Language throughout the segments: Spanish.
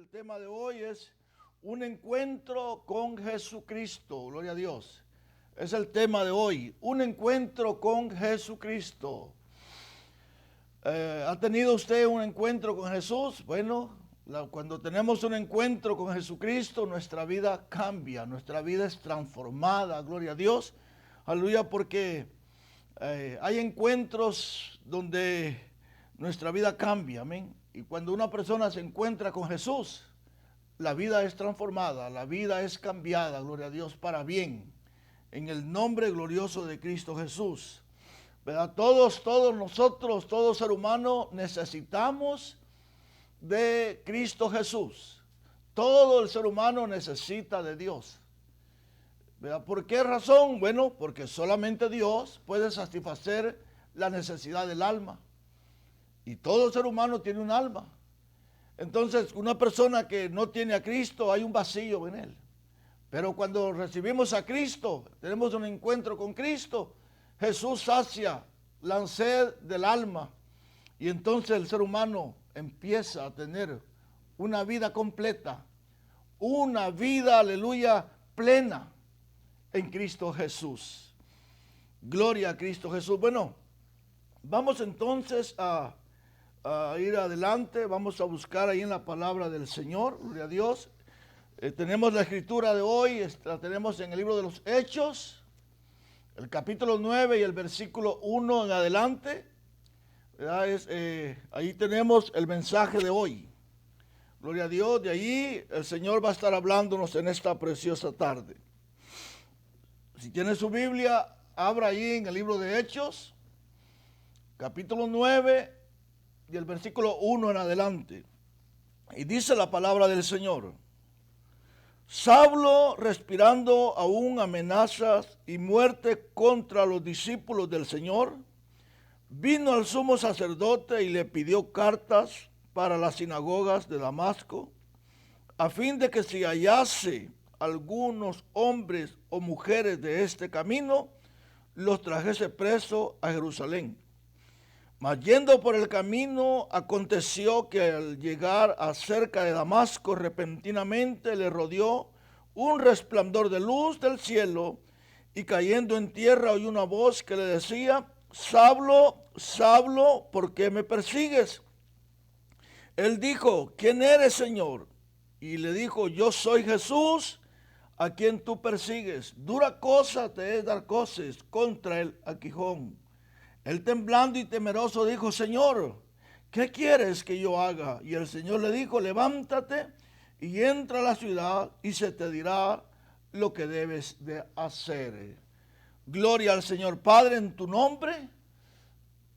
El tema de hoy es un encuentro con Jesucristo. Gloria a Dios. Es el tema de hoy, un encuentro con Jesucristo. ¿Ha tenido usted un encuentro con Jesús? Bueno, cuando tenemos un encuentro con Jesucristo, nuestra vida cambia, nuestra vida es transformada. Gloria a Dios. Aleluya, porque hay encuentros donde nuestra vida cambia, amén. Y cuando una persona se encuentra con Jesús, la vida es transformada, la vida es cambiada, gloria a Dios, para bien. En el nombre glorioso de Cristo Jesús. ¿Verdad? Todos nosotros, todo ser humano necesitamos de Cristo Jesús. Todo el ser humano necesita de Dios. ¿Verdad? ¿Por qué razón? Bueno, porque solamente Dios puede satisfacer la necesidad del alma. Y todo ser humano tiene un alma. Entonces, una persona que no tiene a Cristo, hay un vacío en él. Pero cuando recibimos a Cristo, tenemos un encuentro con Cristo, Jesús sacia la sed del alma. Y entonces el ser humano empieza a tener una vida completa, una vida, aleluya, plena en Cristo Jesús. Gloria a Cristo Jesús. Bueno, vamos entonces a ir adelante, vamos a buscar ahí en la palabra del Señor, gloria a Dios. Tenemos la escritura de hoy, la tenemos en el libro de los Hechos, el capítulo 9 y el versículo 1 en adelante. Ahí tenemos el mensaje de hoy. Gloria a Dios, de ahí el Señor va a estar hablándonos en esta preciosa tarde. Si tiene su Biblia, abra ahí en el libro de Hechos, capítulo 9 y el versículo 1 en adelante. Y dice la palabra del Señor: Saulo, respirando aún amenazas y muerte contra los discípulos del Señor, vino al sumo sacerdote y le pidió cartas para las sinagogas de Damasco, a fin de que si hallase algunos hombres o mujeres de este camino, los trajese preso a Jerusalén. Mas yendo por el camino, aconteció que al llegar a cerca de Damasco, repentinamente le rodeó un resplandor de luz del cielo, y cayendo en tierra oyó una voz que le decía: Saulo, Saulo, ¿por qué me persigues? Él dijo: ¿quién eres, Señor? Y le dijo: yo soy Jesús, a quien tú persigues. Dura cosa te es dar coces contra el aguijón. Él, temblando y temeroso, dijo: Señor, ¿qué quieres que yo haga? Y el Señor le dijo: levántate y entra a la ciudad, y se te dirá lo que debes de hacer. Gloria al Señor. Padre, en tu nombre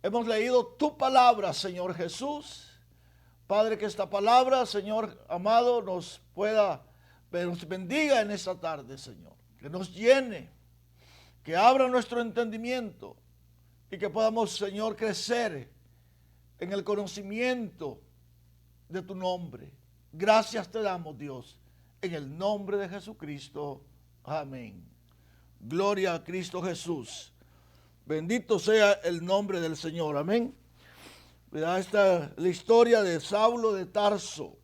hemos leído tu palabra, Señor Jesús. Padre, que esta palabra, Señor amado, nos bendiga en esta tarde, Señor. Que nos llene, que abra nuestro entendimiento, y que podamos, Señor, crecer en el conocimiento de tu nombre. Gracias te damos, Dios, en el nombre de Jesucristo. Amén. Gloria a Cristo Jesús. Bendito sea el nombre del Señor. Amén. Esta es la historia de Saulo de Tarso.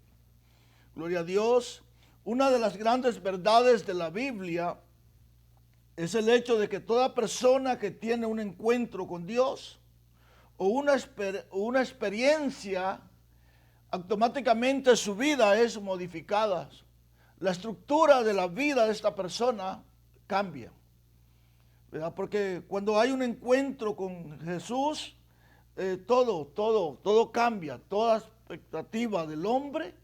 Gloria a Dios. Una de las grandes verdades de la Biblia es el hecho de que toda persona que tiene un encuentro con Dios o una experiencia, automáticamente su vida es modificada. La estructura de la vida de esta persona cambia. ¿Verdad? Porque cuando hay un encuentro con Jesús, todo cambia. Toda expectativa del hombre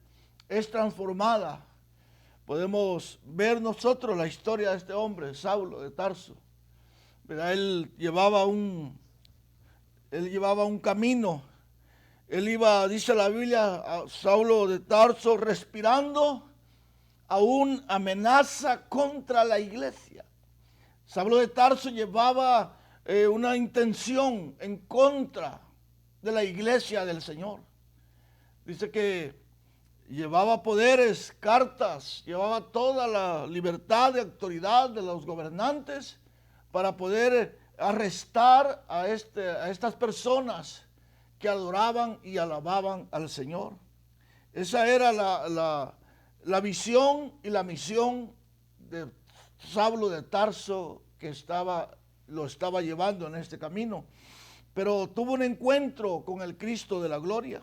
es transformada. Podemos ver nosotros la historia de este hombre, Saulo de Tarso. ¿Verdad? Él llevaba un camino. Él iba, dice la Biblia, a Saulo de Tarso, respirando aún amenaza contra la iglesia. Saulo de Tarso llevaba una intención en contra de la iglesia del Señor. Dice que llevaba poderes, cartas, llevaba toda la libertad de autoridad de los gobernantes para poder arrestar a estas personas que adoraban y alababan al Señor. Esa era la visión y la misión de Saulo de Tarso que lo estaba llevando en este camino. Pero tuvo un encuentro con el Cristo de la gloria.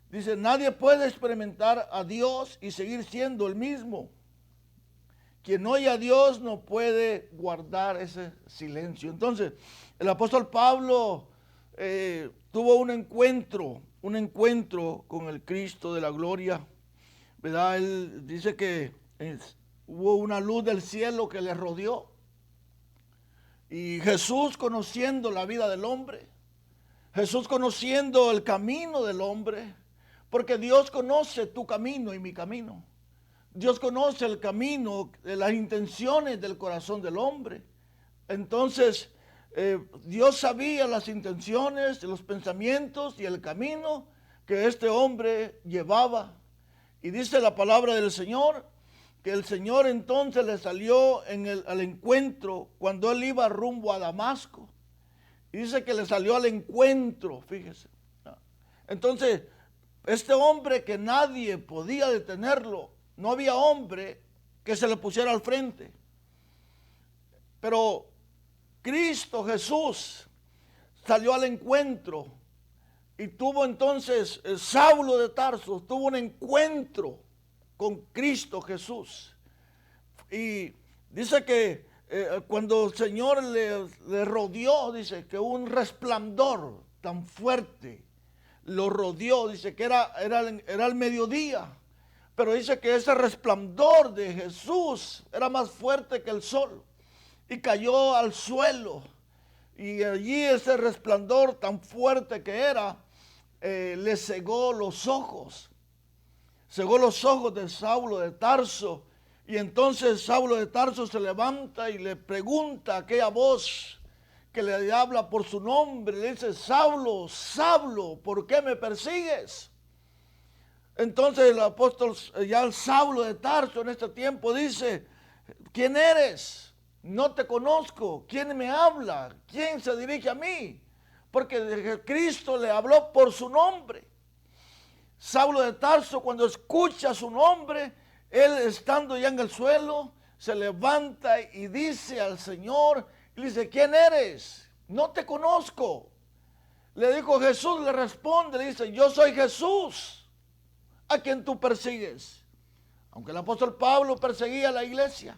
Dice, nadie puede experimentar a Dios y seguir siendo el mismo. Quien oye a Dios no puede guardar ese silencio. Entonces, el apóstol Pablo tuvo un encuentro con el Cristo de la gloria, ¿verdad? Él dice que hubo una luz del cielo que le rodeó. Y Jesús, conociendo la vida del hombre, Jesús conociendo el camino del hombre, porque Dios conoce tu camino y mi camino. Dios conoce el camino, las intenciones del corazón del hombre. Entonces, Dios sabía las intenciones, los pensamientos y el camino que este hombre llevaba. Y dice la palabra del Señor, que el Señor entonces le salió al encuentro cuando él iba rumbo a Damasco. Y dice que le salió al encuentro, fíjese. Entonces, este hombre que nadie podía detenerlo, no había hombre que se le pusiera al frente. Pero Cristo Jesús salió al encuentro y tuvo entonces, Saulo de Tarso tuvo un encuentro con Cristo Jesús. Y dice que cuando el Señor le rodeó, dice que un resplandor tan fuerte lo rodeó, dice que era el mediodía. Pero dice que ese resplandor de Jesús era más fuerte que el sol y cayó al suelo. Y allí ese resplandor tan fuerte que era, le cegó los ojos. Cegó los ojos de Saulo de Tarso. Y entonces Saulo de Tarso se levanta y le pregunta a aquella voz que le habla por su nombre. Le dice, Saulo, Saulo, ¿por qué me persigues? Entonces el apóstol, ya el Saulo de Tarso en este tiempo dice, ¿quién eres? No te conozco. ¿Quién me habla? ¿Quién se dirige a mí? Porque Cristo le habló por su nombre. Saulo de Tarso, cuando escucha su nombre, él estando ya en el suelo, se levanta y dice al Señor, y le dice, ¿quién eres? No te conozco. Le dijo Jesús, le responde, le dice, yo soy Jesús, a quien tú persigues. Aunque el apóstol Pablo perseguía a la iglesia,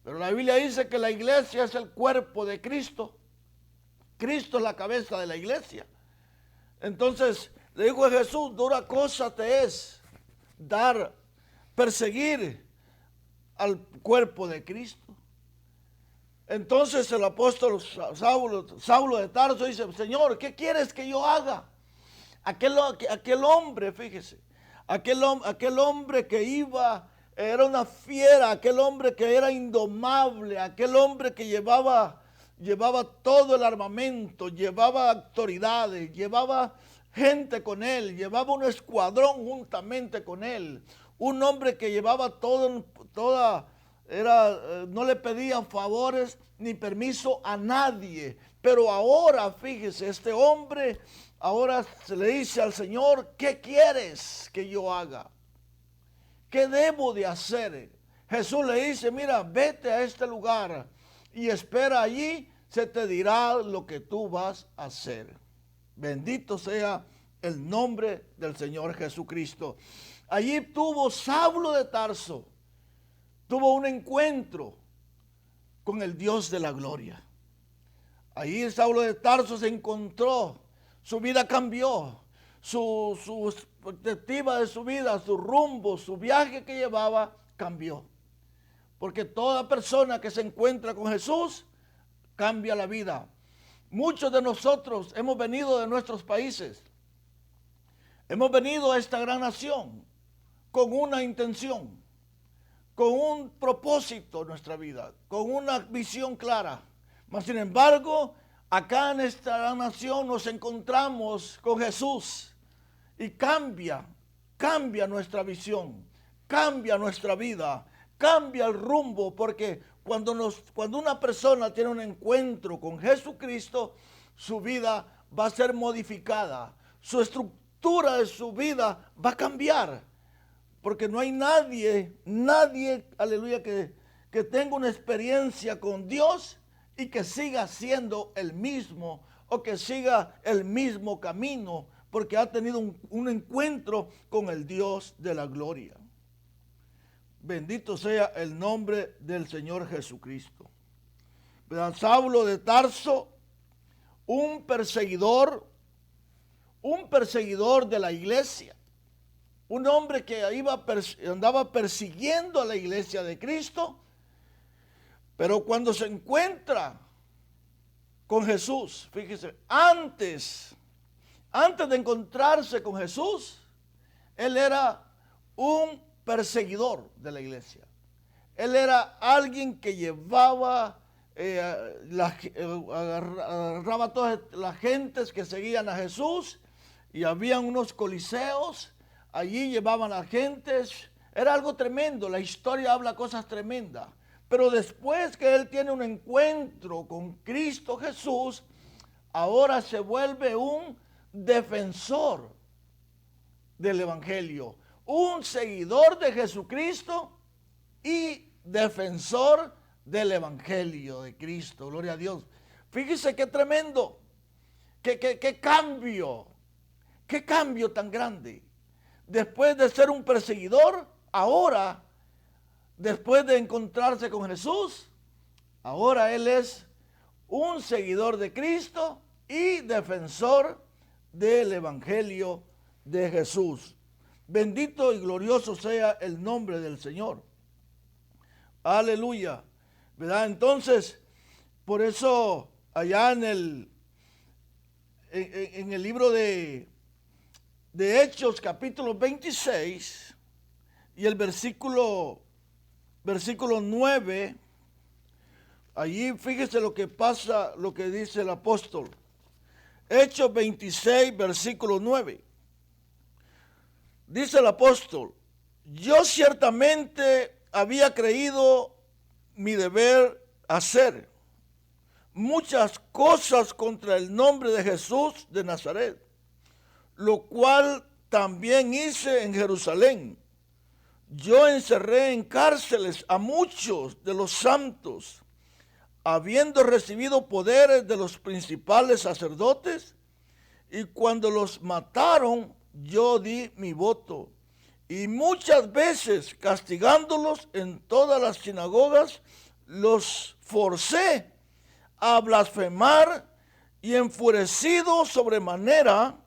pero la Biblia dice que la iglesia es el cuerpo de Cristo. Cristo es la cabeza de la iglesia. Entonces le dijo a Jesús, dura cosa te es perseguir al cuerpo de Cristo. Entonces el apóstol Saulo de Tarso dice, Señor, ¿qué quieres que yo haga? Aquel hombre, fíjese, aquel hombre que era una fiera, aquel hombre que era indomable, aquel hombre que llevaba todo el armamento, llevaba autoridades, llevaba gente con él, llevaba un escuadrón juntamente con él, un hombre que llevaba no le pedía favores ni permiso a nadie. Pero ahora, fíjese, este hombre ahora se le dice al Señor, ¿qué quieres que yo haga? ¿Qué debo de hacer? Jesús le dice, mira, vete a este lugar y espera allí, se te dirá lo que tú vas a hacer. Bendito sea el nombre del Señor Jesucristo. Allí tuvo Saulo de Tarso, tuvo un encuentro con el Dios de la gloria. Allí Saulo de Tarso se encontró, su vida cambió, su perspectiva de su vida, su rumbo, su viaje que llevaba cambió. Porque toda persona que se encuentra con Jesús cambia la vida. Muchos de nosotros hemos venido de nuestros países, hemos venido a esta gran nación con una intención, con un propósito en nuestra vida, con una visión clara. Mas sin embargo, acá en esta gran nación nos encontramos con Jesús y cambia nuestra visión, cambia nuestra vida, cambia el rumbo, porque cuando una persona tiene un encuentro con Jesucristo, su vida va a ser modificada, su estructura estructura de su vida va a cambiar. Porque no hay nadie, aleluya, que tenga una experiencia con Dios y que siga siendo el mismo o que siga el mismo camino, porque ha tenido un encuentro con el Dios de la gloria. Bendito sea el nombre del Señor Jesucristo. Saulo de Tarso, un perseguidor de la iglesia, un hombre que andaba persiguiendo a la iglesia de Cristo, pero cuando se encuentra con Jesús, fíjese, antes de encontrarse con Jesús, él era un perseguidor de la iglesia. Él era alguien que llevaba, agarraba a todas las gentes que seguían a Jesús, y habían unos coliseos, allí llevaban a gentes. Era algo tremendo, la historia habla cosas tremendas. Pero después que él tiene un encuentro con Cristo Jesús, ahora se vuelve un defensor del Evangelio, un seguidor de Jesucristo y defensor del Evangelio de Cristo. Gloria a Dios. Fíjese qué tremendo, qué cambio tan grande. Después de ser un perseguidor, ahora, después de encontrarse con Jesús, ahora él es un seguidor de Cristo y defensor del Evangelio de Jesús. Bendito y glorioso sea el nombre del Señor. Aleluya. ¿Verdad? Entonces, por eso allá en el libro de Hechos, capítulo 26, y el versículo 9, allí fíjese lo que pasa, lo que dice el apóstol. Hechos 26, versículo 9. Dice el apóstol: yo ciertamente había creído mi deber hacer muchas cosas contra el nombre de Jesús de Nazaret, lo cual también hice en Jerusalén. Yo encerré en cárceles a muchos de los santos, habiendo recibido poderes de los principales sacerdotes, y cuando los mataron, yo di mi voto. Y muchas veces, castigándolos en todas las sinagogas, los forcé a blasfemar, y enfurecido sobremanera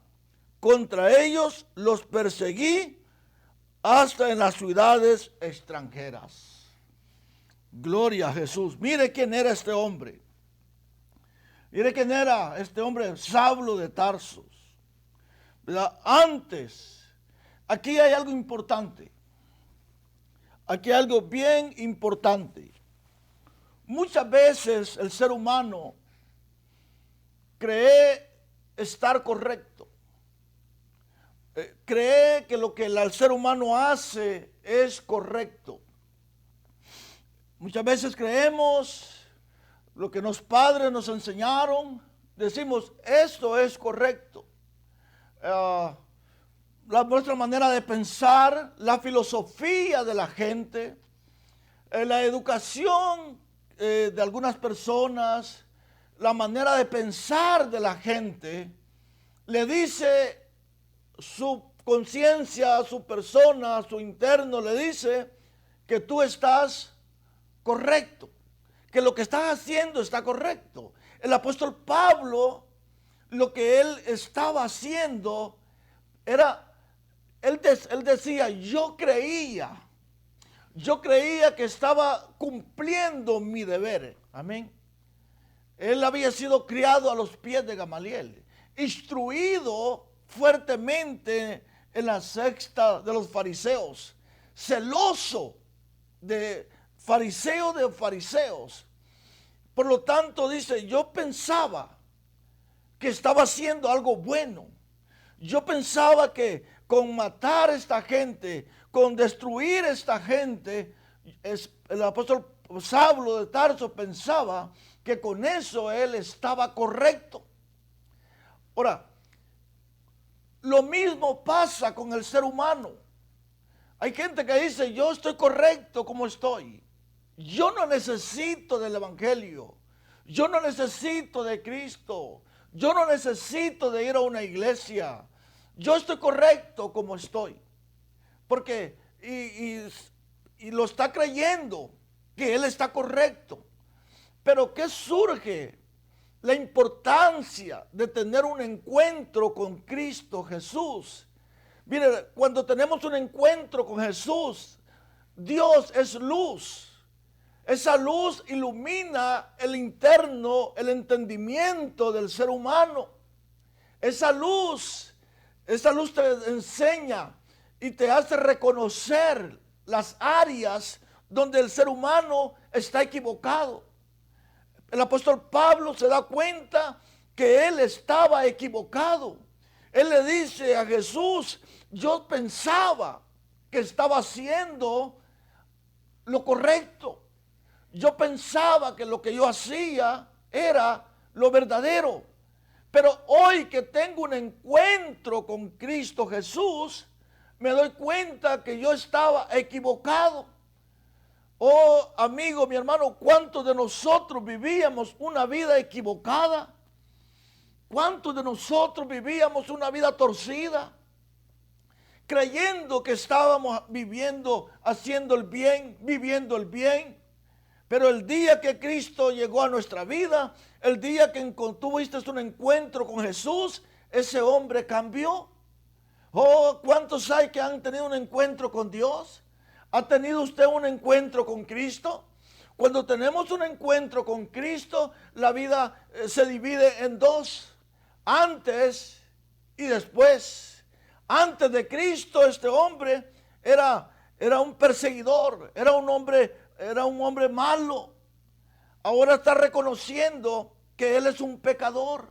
contra ellos, los perseguí hasta en las ciudades extranjeras. Gloria a Jesús. Mire quién era este hombre. Mire quién era este hombre, Saulo de Tarso. ¿Verdad? Antes, aquí hay algo importante. Aquí hay algo bien importante. Muchas veces el ser humano cree estar correcto. Cree que lo que el ser humano hace es correcto. Muchas veces creemos lo que los padres nos enseñaron, decimos, esto es correcto. Nuestra manera de pensar, la filosofía de la gente, la educación de algunas personas, la manera de pensar de la gente, le dice su conciencia, su persona, su interno, le dice que tú estás correcto, que lo que estás haciendo está correcto. El apóstol Pablo, lo que él estaba haciendo era, él decía, yo creía que estaba cumpliendo mi deber. Amén. Él había sido criado a los pies de Gamaliel, instruido fuertemente en la secta de los fariseos, celoso de fariseos. Por lo tanto, dice, yo pensaba que estaba haciendo algo bueno. Yo pensaba que con matar a esta gente, con destruir a esta gente, el apóstol Saulo de Tarso pensaba que con eso él estaba correcto. Ahora, Lo mismo pasa con el ser humano. Hay gente que dice, yo estoy correcto como estoy. Yo no necesito del Evangelio. Yo no necesito de Cristo. Yo no necesito de ir a una iglesia. Yo estoy correcto como estoy. Porque, y lo está creyendo que él está correcto. Pero ¿qué surge? La importancia de tener un encuentro con Cristo Jesús. Mire, cuando tenemos un encuentro con Jesús, Dios es luz. Esa luz ilumina el interno, el entendimiento del ser humano. Esa luz te enseña y te hace reconocer las áreas donde el ser humano está equivocado. El apóstol Pablo se da cuenta que él estaba equivocado. Él le dice a Jesús, yo pensaba que estaba haciendo lo correcto. Yo pensaba que lo que yo hacía era lo verdadero. Pero hoy que tengo un encuentro con Cristo Jesús, me doy cuenta que yo estaba equivocado. Oh, amigo, mi hermano, ¿cuántos de nosotros vivíamos una vida equivocada? ¿Cuántos de nosotros vivíamos una vida torcida? Creyendo que estábamos viviendo, haciendo el bien, viviendo el bien. Pero el día que Cristo llegó a nuestra vida, el día que tuviste un encuentro con Jesús, ese hombre cambió. Oh, ¿cuántos hay que han tenido un encuentro con Dios? ¿Ha tenido usted un encuentro con Cristo? Cuando tenemos un encuentro con Cristo, la vida se divide en dos. Antes y después. Antes de Cristo, este hombre era un perseguidor, era un hombre malo. Ahora está reconociendo que él es un pecador.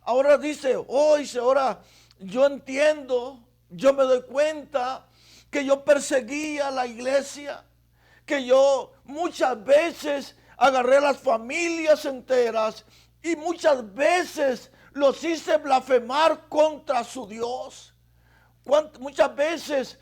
Ahora dice, ahora yo entiendo, yo me doy cuenta que yo perseguía a la iglesia, que yo muchas veces agarré a las familias enteras y muchas veces los hice blasfemar contra su Dios. Muchas veces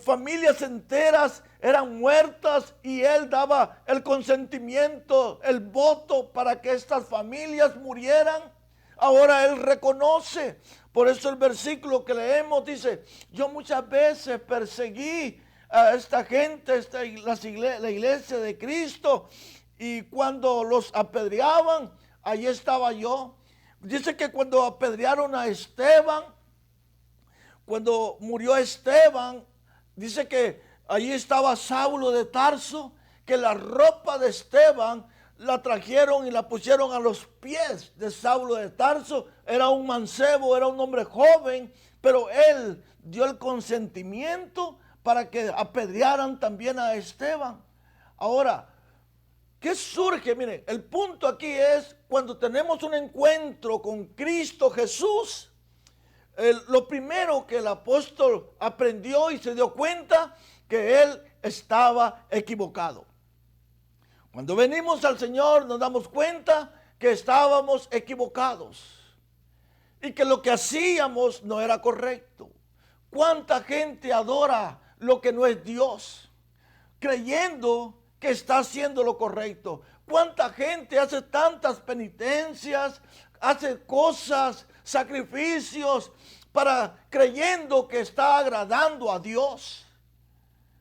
familias enteras eran muertas y él daba el consentimiento, el voto para que estas familias murieran. Ahora él reconoce. Por eso el versículo que leemos dice, yo muchas veces perseguí a esta gente, la iglesia de Cristo, y cuando los apedreaban, allí estaba yo. Dice que cuando apedrearon a Esteban, cuando murió Esteban, dice que allí estaba Saulo de Tarso, que la ropa de Esteban la trajeron y la pusieron a los pies de Saulo de Tarso. Era un mancebo, era un hombre joven, pero él dio el consentimiento para que apedrearan también a Esteban. Ahora, ¿qué surge? Miren, el punto aquí es cuando tenemos un encuentro con Cristo Jesús. Lo primero que el apóstol aprendió y se dio cuenta que él estaba equivocado. Cuando venimos al Señor nos damos cuenta que estábamos equivocados y que lo que hacíamos no era correcto. ¿Cuánta gente adora lo que no es Dios, creyendo que está haciendo lo correcto? ¿Cuánta gente hace tantas penitencias, hace cosas, sacrificios, creyendo que está agradando a Dios?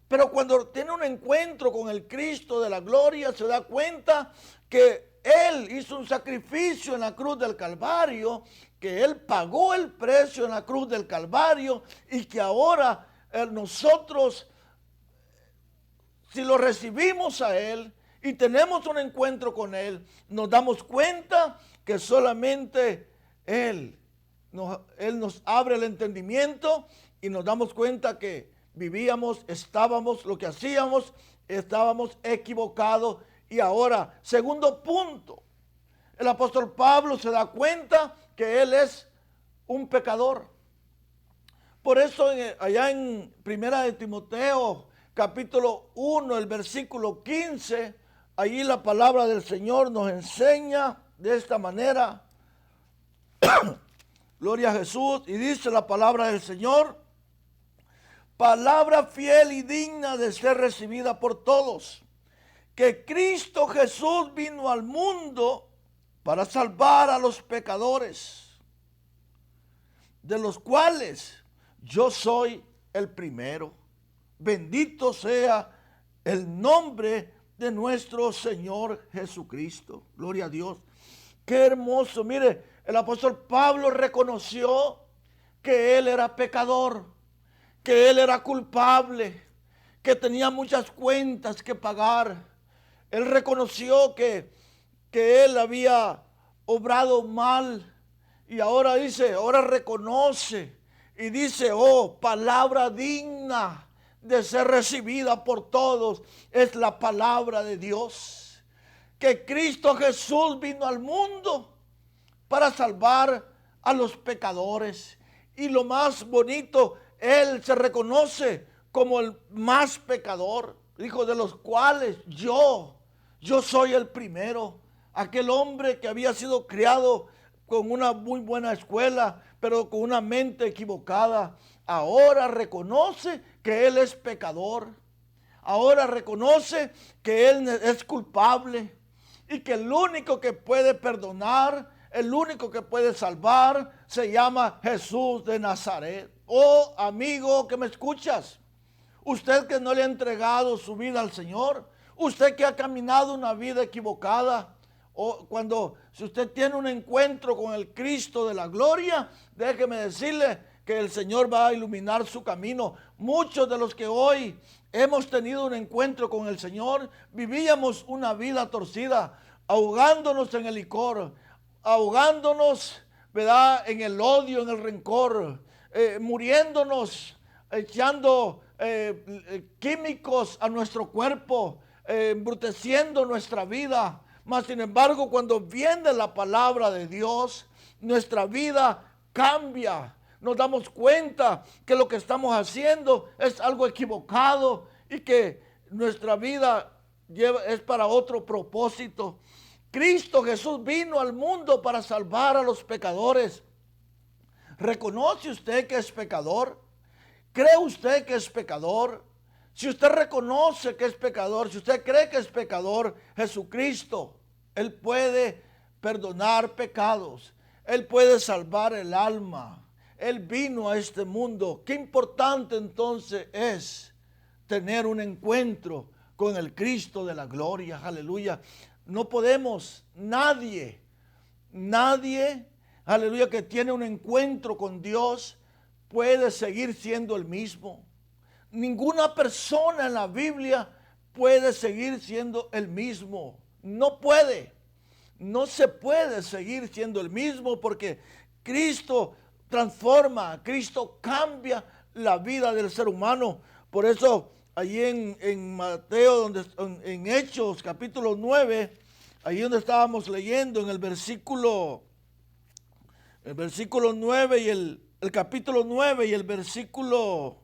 Pero cuando tiene un encuentro con el Cristo de la gloria, se da cuenta que Él hizo un sacrificio en la cruz del Calvario, que Él pagó el precio en la cruz del Calvario y que ahora nosotros, si lo recibimos a Él y tenemos un encuentro con Él, nos damos cuenta que solamente Él nos abre el entendimiento y nos damos cuenta que estábamos, lo que hacíamos, estábamos equivocados. Y ahora, segundo punto, el apóstol Pablo se da cuenta que él es un pecador. Por eso allá en Primera de Timoteo, capítulo 1, el versículo 15, allí la palabra del Señor nos enseña de esta manera. Gloria a Jesús. Y dice la palabra del Señor, palabra fiel y digna de ser recibida por todos, que Cristo Jesús vino al mundo para salvar a los pecadores, de los cuales yo soy el primero. Bendito sea el nombre de nuestro Señor Jesucristo. Gloria a Dios. Qué hermoso. Mire, el apóstol Pablo reconoció que él era pecador, que él era culpable, que tenía muchas cuentas que pagar. Él reconoció que él había obrado mal. Y ahora dice, ahora reconoce y dice, oh, palabra digna de ser recibida por todos, es la palabra de Dios. Que Cristo Jesús vino al mundo para salvar a los pecadores. Y lo más bonito, Él se reconoce como el más pecador. Dijo, de los cuales yo soy el primero. Aquel hombre que había sido criado con una muy buena escuela, pero con una mente equivocada, ahora reconoce que él es pecador. Ahora reconoce que él es culpable y que el único que puede perdonar, el único que puede salvar, se llama Jesús de Nazaret. Oh, amigo que me escuchas, usted que no le ha entregado su vida al Señor, usted que ha caminado una vida equivocada, o si usted tiene un encuentro con el Cristo de la gloria, déjeme decirle que el Señor va a iluminar su camino. Muchos de los que hoy hemos tenido un encuentro con el Señor, vivíamos una vida torcida, ahogándonos en el licor, ahogándonos, ¿verdad?, en el odio, en el rencor, muriéndonos, echando químicos a nuestro cuerpo, embruteciendo nuestra vida. Mas sin embargo, cuando viene la palabra de Dios, nuestra vida cambia. Nos damos cuenta que lo que estamos haciendo es algo equivocado y que nuestra vida es para otro propósito. Cristo Jesús vino al mundo para salvar a los pecadores. ¿Reconoce usted que es pecador? ¿Cree usted que es pecador? Si usted reconoce que es pecador, si usted cree que es pecador, Jesucristo, Él puede perdonar pecados. Él puede salvar el alma. Él vino a este mundo. Qué importante entonces es tener un encuentro con el Cristo de la gloria. Aleluya. No podemos, nadie, aleluya, que tiene un encuentro con Dios puede seguir siendo el mismo. Ninguna persona en la Biblia puede seguir siendo el mismo. No puede. No se puede seguir siendo el mismo porque Cristo transforma, Cristo cambia la vida del ser humano. Por eso allí en Mateo, en Hechos capítulo 9, ahí donde estábamos leyendo en el versículo 9 y el capítulo 9 y el versículo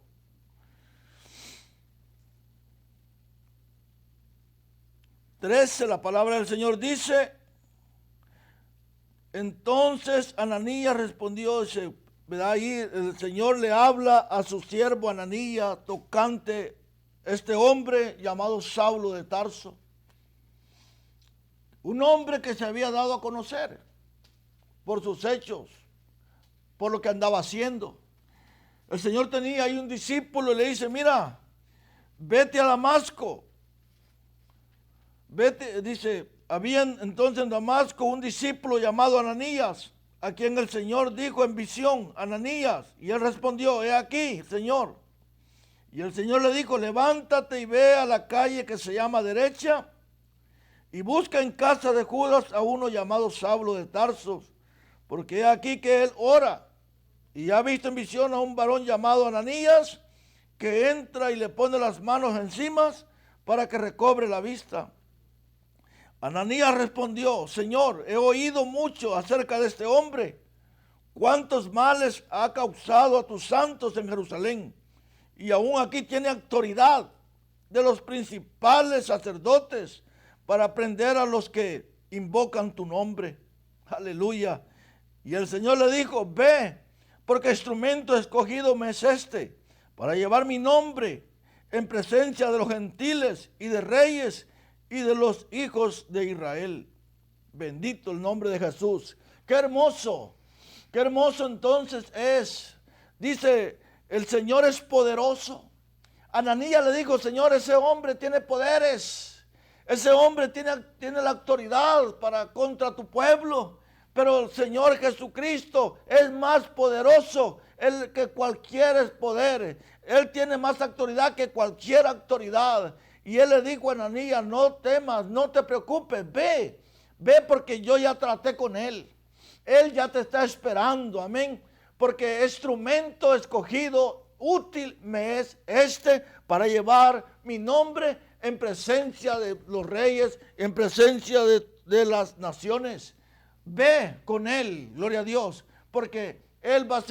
13, la palabra del Señor dice, entonces Ananías respondió, ¿verdad? Ahí el Señor le habla a su siervo Ananías tocante este hombre llamado Saulo de Tarso, un hombre que se había dado a conocer por sus hechos, por lo que andaba haciendo. El Señor tenía ahí un discípulo y le dice, mira, vete a Damasco. Vete, dice, había entonces en Damasco un discípulo llamado Ananías, a quien el Señor dijo en visión, Ananías, y él respondió, he aquí, Señor. Y el Señor le dijo, levántate y ve a la calle que se llama Derecha, y busca en casa de Judas a uno llamado Saulo de Tarso, porque he aquí que él ora, y ha visto en visión a un varón llamado Ananías, que entra y le pone las manos encima para que recobre la vista. Ananías respondió, Señor, he oído mucho acerca de este hombre, cuántos males ha causado a tus santos en Jerusalén, y aún aquí tiene autoridad de los principales sacerdotes para prender a los que invocan tu nombre. Aleluya. Y el Señor le dijo, ve, porque instrumento escogido me es este, para llevar mi nombre en presencia de los gentiles y de reyes y de los hijos de Israel. Bendito el nombre de Jesús. Qué hermoso entonces es. Dice, el Señor es poderoso. Ananías le dijo, Señor, ese hombre tiene poderes. Ese hombre tiene la autoridad para contra tu pueblo. Pero el Señor Jesucristo es más poderoso que cualquier poder. Él tiene más autoridad que cualquier autoridad. Y él le dijo a Ananías, no temas, no te preocupes, ve porque yo ya traté con él. Él ya te está esperando, amén. Porque instrumento escogido, útil me es este para llevar mi nombre en presencia de los reyes, en presencia de las naciones. Ve con él, gloria a Dios, porque él va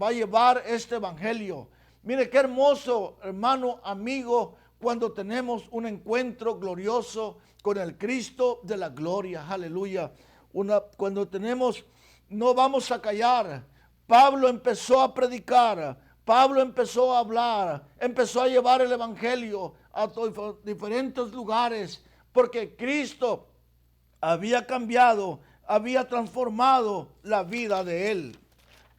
a llevar este evangelio. Mire qué hermoso, hermano, amigo, cuando tenemos un encuentro glorioso con el Cristo de la gloria, aleluya. Cuando tenemos, no vamos a callar. Pablo empezó a predicar, Pablo empezó a hablar, empezó a llevar el evangelio a diferentes lugares, porque Cristo había cambiado, había transformado la vida de él.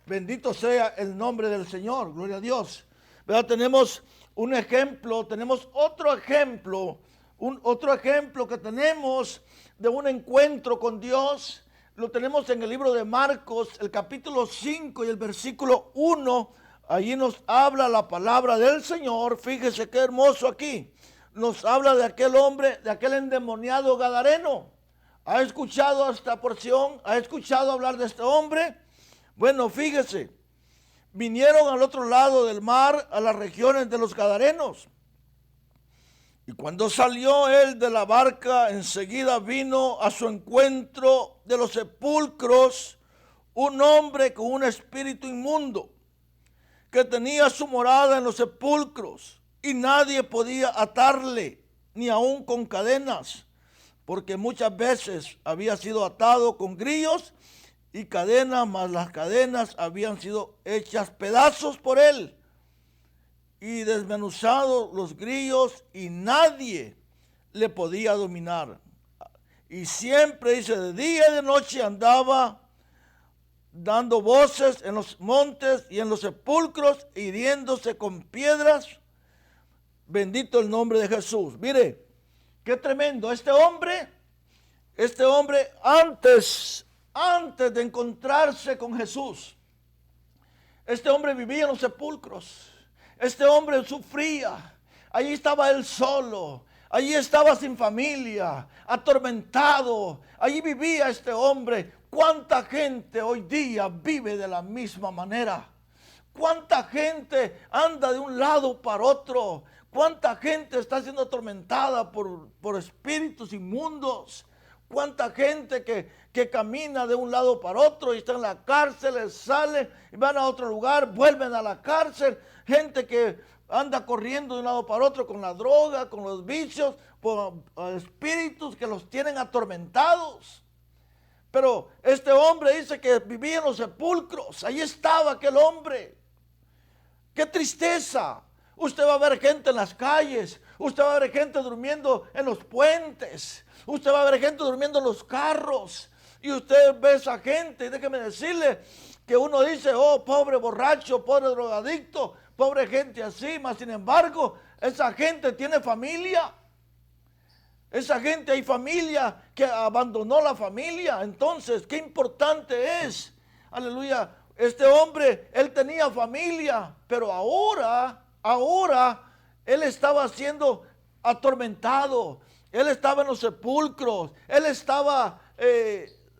Bendito sea el nombre del Señor, gloria a Dios. ¿Verdad? Tenemos un ejemplo, tenemos otro ejemplo que tenemos de un encuentro con Dios. Lo tenemos en el libro de Marcos, el capítulo 5 y el versículo 1. Allí nos habla la palabra del Señor. Fíjese qué hermoso aquí. Nos habla de aquel hombre, de aquel endemoniado gadareno. ¿Ha escuchado esta porción? ¿Ha escuchado hablar de este hombre? Bueno, fíjese. Vinieron al otro lado del mar, a las regiones de los Gadarenos. Y cuando salió él de la barca, enseguida vino a su encuentro de los sepulcros un hombre con un espíritu inmundo, que tenía su morada en los sepulcros, y nadie podía atarle, ni aun con cadenas, porque muchas veces había sido atado con grillos y cadenas, mas las cadenas habían sido hechas pedazos por él, y desmenuzados los grillos, y nadie le podía dominar. Y siempre, dice, de día y de noche andaba dando voces en los montes y en los sepulcros, hiriéndose con piedras. Bendito el nombre de Jesús. Mire, qué tremendo. Este hombre antes de encontrarse con Jesús, este hombre vivía en los sepulcros. Este hombre sufría. Allí estaba él solo. Allí estaba sin familia, atormentado. Allí vivía este hombre. ¿Cuánta gente hoy día vive de la misma manera? ¿Cuánta gente anda de un lado para otro? ¿Cuánta gente está siendo atormentada por espíritus inmundos? ¿Cuánta gente que camina de un lado para otro y está en la cárcel, sale y van a otro lugar, vuelven a la cárcel? Gente que anda corriendo de un lado para otro con la droga, con los vicios, por espíritus que los tienen atormentados. Pero este hombre dice que vivía en los sepulcros. Ahí estaba aquel hombre. ¡Qué tristeza! Usted va a ver gente en las calles. Usted va a ver gente durmiendo en los puentes. Usted va a ver gente durmiendo en los carros. Y usted ve a esa gente. Y déjeme decirle que uno dice, oh, pobre borracho, pobre drogadicto, pobre gente así. Mas sin embargo, esa gente tiene familia. Esa gente, hay familia que abandonó la familia. Entonces, qué importante es. Aleluya. Este hombre, él tenía familia, pero ahora él estaba siendo atormentado. Él estaba en los sepulcros. Él estaba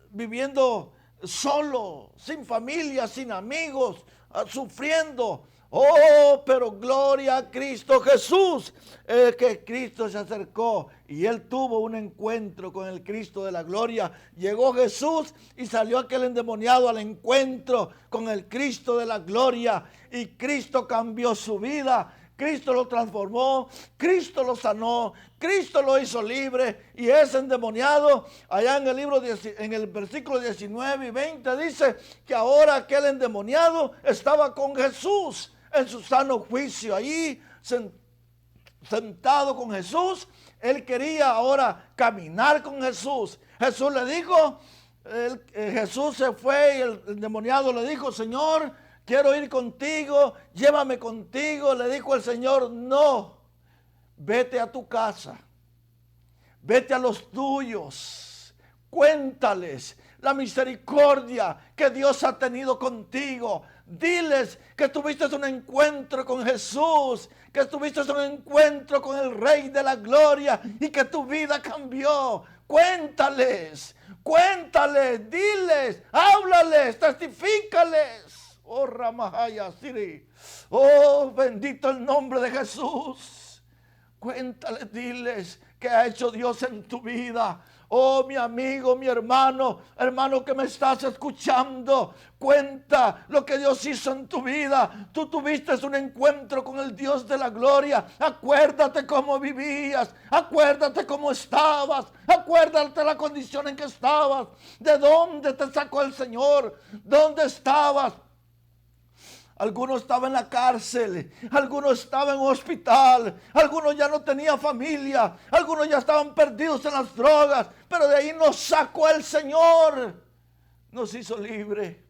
viviendo solo, sin familia, sin amigos, sufriendo. Oh, pero gloria a Cristo Jesús, que Cristo se acercó y él tuvo un encuentro con el Cristo de la gloria. Llegó Jesús y salió aquel endemoniado al encuentro con el Cristo de la gloria, y Cristo cambió su vida. Cristo lo transformó, Cristo lo sanó, Cristo lo hizo libre. Y ese endemoniado, allá en el libro, en el versículo 19 y 20, dice que ahora aquel endemoniado estaba con Jesús en su sano juicio, allí sentado con Jesús. Él quería ahora caminar con Jesús. Jesús le dijo, Jesús se fue y el endemoniado le dijo: Señor, quiero ir contigo, llévame contigo. Le dijo el Señor: no, vete a tu casa, vete a los tuyos, cuéntales la misericordia que Dios ha tenido contigo. Diles que tuviste un encuentro con Jesús, que tuviste un encuentro con el Rey de la Gloria y que tu vida cambió. Cuéntales, cuéntales, diles, háblales, testifícales. Oh, Ramahaya Siri. Oh, bendito el nombre de Jesús. Cuéntales, diles qué ha hecho Dios en tu vida. Oh, mi amigo, mi hermano, hermano que me estás escuchando, cuenta lo que Dios hizo en tu vida. Tú tuviste un encuentro con el Dios de la gloria. Acuérdate cómo vivías, acuérdate cómo estabas, acuérdate la condición en que estabas, de dónde te sacó el Señor, dónde estabas. Algunos estaban en la cárcel, algunos estaban en un hospital, algunos ya no tenían familia, algunos ya estaban perdidos en las drogas, pero de ahí nos sacó el Señor, nos hizo libre.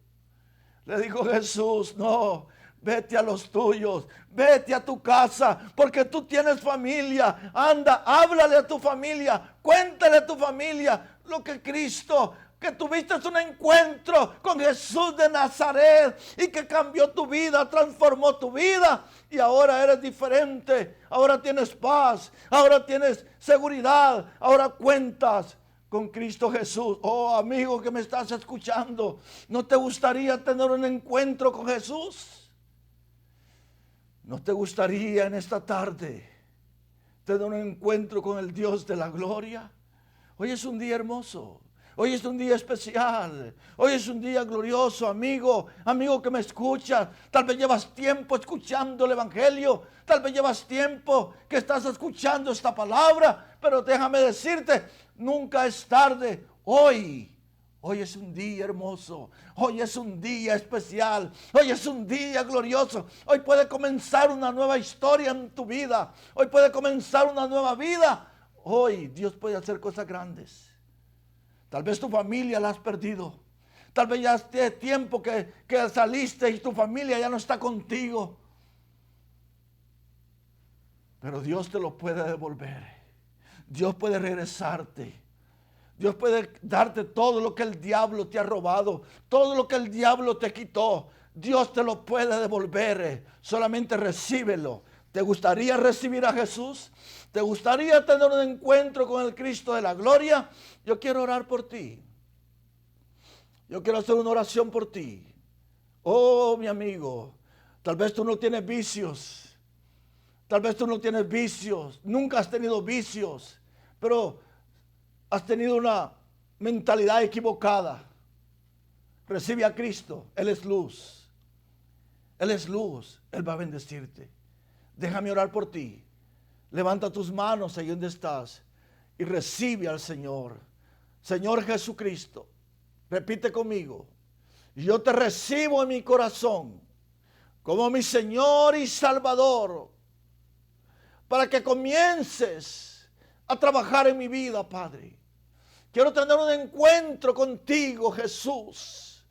Le dijo Jesús: no, vete a los tuyos, vete a tu casa, porque tú tienes familia. Anda, háblale a tu familia, cuéntale a tu familia lo que Cristo, que tuviste un encuentro con Jesús de Nazaret y que cambió tu vida, transformó tu vida y ahora eres diferente. Ahora tienes paz, ahora tienes seguridad, ahora cuentas con Cristo Jesús. Oh, amigo que me estás escuchando, ¿no te gustaría tener un encuentro con Jesús? ¿No te gustaría en esta tarde tener un encuentro con el Dios de la gloria? Hoy es un día hermoso. Hoy es un día especial, hoy es un día glorioso, amigo, amigo que me escuchas. Tal vez llevas tiempo escuchando el Evangelio, tal vez llevas tiempo que estás escuchando esta palabra, pero déjame decirte, nunca es tarde. Hoy es un día hermoso, hoy es un día especial, hoy es un día glorioso. Hoy puede comenzar una nueva historia en tu vida, hoy puede comenzar una nueva vida. Hoy Dios puede hacer cosas grandes. Tal vez tu familia la has perdido. Tal vez ya hace tiempo que saliste y tu familia ya no está contigo. Pero Dios te lo puede devolver. Dios puede regresarte. Dios puede darte todo lo que el diablo te ha robado. Todo lo que el diablo te quitó. Dios te lo puede devolver. Solamente recíbelo. ¿Te gustaría recibir a Jesús? ¿Te gustaría tener un encuentro con el Cristo de la gloria? Yo quiero orar por ti. Yo quiero hacer una oración por ti. Oh, mi amigo, tal vez tú no tienes vicios. Tal vez tú no tienes vicios. Nunca has tenido vicios. Pero has tenido una mentalidad equivocada. Recibe a Cristo. Él es luz. Él es luz. Él va a bendecirte. Déjame orar por ti. Levanta tus manos ahí donde estás y recibe al Señor. Señor Jesucristo, repite conmigo: yo te recibo en mi corazón como mi Señor y Salvador, para que comiences a trabajar en mi vida, Padre. Quiero tener un encuentro contigo, Jesús,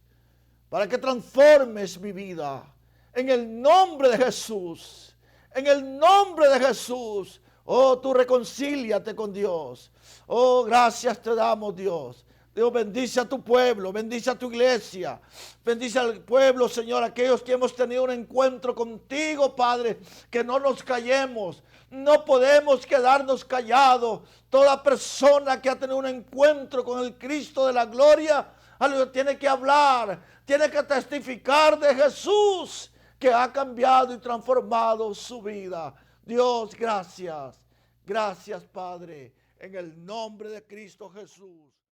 para que transformes mi vida. En el nombre de Jesús. En el nombre de Jesús. Oh, tú reconcíliate con Dios. Oh, gracias te damos, Dios. Dios, bendice a tu pueblo, bendice a tu iglesia, bendice al pueblo, Señor, aquellos que hemos tenido un encuentro contigo, Padre, que no nos callemos, no podemos quedarnos callados. Toda persona que ha tenido un encuentro con el Cristo de la gloria, algo tiene que hablar, tiene que testificar de Jesús, que ha cambiado y transformado su vida. Dios, gracias. Gracias, Padre, en el nombre de Cristo Jesús.